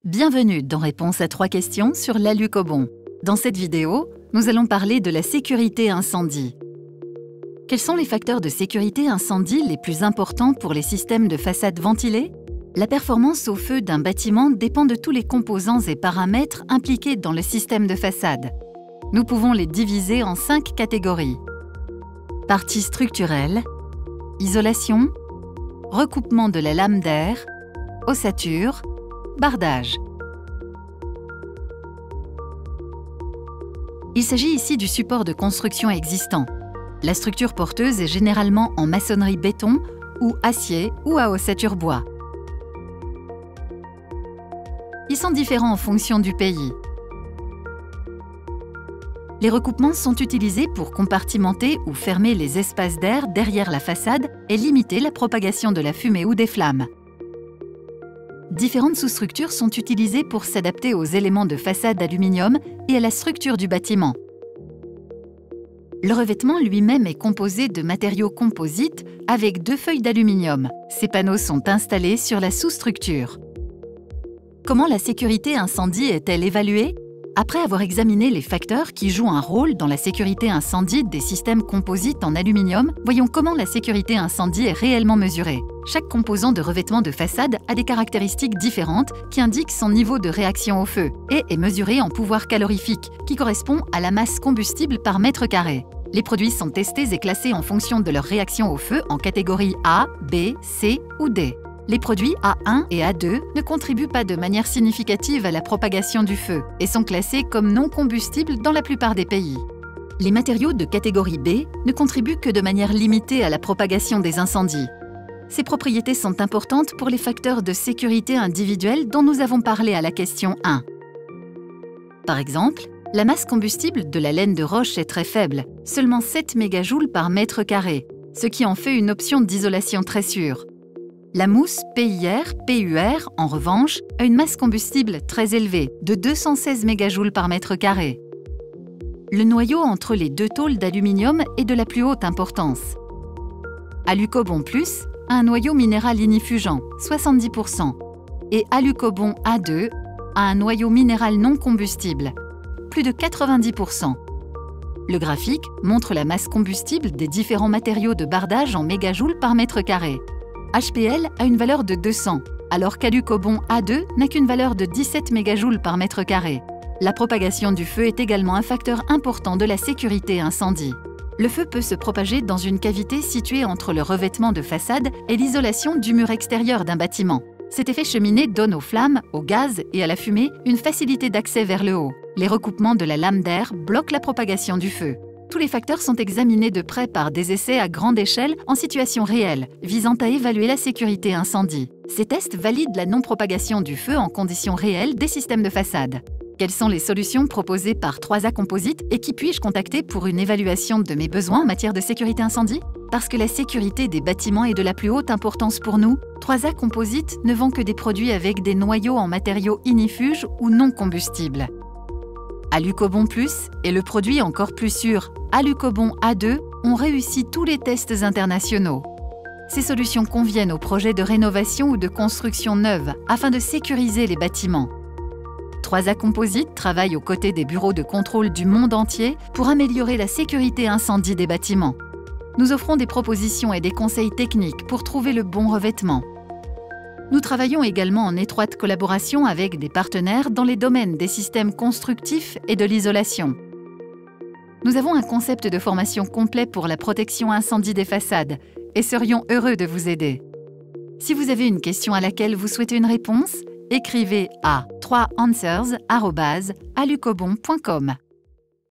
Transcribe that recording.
Bienvenue dans Réponse à 3 questions sur l'Alucobond. Dans cette vidéo, nous allons parler de la sécurité incendie. Quels sont les facteurs de sécurité incendie les plus importants pour les systèmes de façade ventilés? La performance au feu d'un bâtiment dépend de tous les composants et paramètres impliqués dans le système de façade. Nous pouvons les diviser en 5 catégories. Partie structurelle, isolation, recoupement de la lame d'air, ossature, bardage. Il s'agit ici du support de construction existant. La structure porteuse est généralement en maçonnerie béton ou acier ou à ossature bois. Ils sont différents en fonction du pays. Les recoupements sont utilisés pour compartimenter ou fermer les espaces d'air derrière la façade et limiter la propagation de la fumée ou des flammes. Différentes sous-structures sont utilisées pour s'adapter aux éléments de façade d'aluminium et à la structure du bâtiment. Le revêtement lui-même est composé de matériaux composites avec 2 feuilles d'aluminium. Ces panneaux sont installés sur la sous-structure. Comment la sécurité incendie est-elle évaluée? Après avoir examiné les facteurs qui jouent un rôle dans la sécurité incendie des systèmes composites en aluminium, voyons comment la sécurité incendie est réellement mesurée. Chaque composant de revêtement de façade a des caractéristiques différentes qui indiquent son niveau de réaction au feu et est mesuré en pouvoir calorifique, qui correspond à la masse combustible par mètre carré. Les produits sont testés et classés en fonction de leur réaction au feu en catégorie A, B, C ou D. Les produits A1 et A2 ne contribuent pas de manière significative à la propagation du feu et sont classés comme non combustibles dans la plupart des pays. Les matériaux de catégorie B ne contribuent que de manière limitée à la propagation des incendies. Ces propriétés sont importantes pour les facteurs de sécurité individuelle dont nous avons parlé à la question 1. Par exemple, la masse combustible de la laine de roche est très faible, seulement 7 mégajoules par mètre carré, ce qui en fait une option d'isolation très sûre. La mousse PIR/PUR, en revanche, a une masse combustible très élevée, de 216 mégajoules par mètre carré. Le noyau entre les 2 tôles d'aluminium est de la plus haute importance. Alucobond Plus a un noyau minéral inifugent, 70%, et Alucobond A2 a un noyau minéral non combustible, plus de 90%. Le graphique montre la masse combustible des différents matériaux de bardage en mégajoules par mètre carré. HPL a une valeur de 200, alors qu'Alucobond A2 n'a qu'une valeur de 17 mégajoules par mètre carré. La propagation du feu est également un facteur important de la sécurité incendie. Le feu peut se propager dans une cavité située entre le revêtement de façade et l'isolation du mur extérieur d'un bâtiment. Cet effet cheminée donne aux flammes, au gaz et à la fumée une facilité d'accès vers le haut. Les recoupements de la lame d'air bloquent la propagation du feu. Tous les facteurs sont examinés de près par des essais à grande échelle en situation réelle, visant à évaluer la sécurité incendie. Ces tests valident la non-propagation du feu en conditions réelles des systèmes de façade. Quelles sont les solutions proposées par 3A Composite et qui puis-je contacter pour une évaluation de mes besoins en matière de sécurité incendie? Parce que la sécurité des bâtiments est de la plus haute importance pour nous, 3A Composite ne vend que des produits avec des noyaux en matériaux inifuges ou non combustibles. Alucobond Plus et le produit encore plus sûr, Alucobond A2, ont réussi tous les tests internationaux. Ces solutions conviennent aux projets de rénovation ou de construction neuve afin de sécuriser les bâtiments. 3A Composite travaille aux côtés des bureaux de contrôle du monde entier pour améliorer la sécurité incendie des bâtiments. Nous offrons des propositions et des conseils techniques pour trouver le bon revêtement. Nous travaillons également en étroite collaboration avec des partenaires dans les domaines des systèmes constructifs et de l'isolation. Nous avons un concept de formation complet pour la protection incendie des façades et serions heureux de vous aider. Si vous avez une question à laquelle vous souhaitez une réponse, écrivez à 3answers@alucobond.com.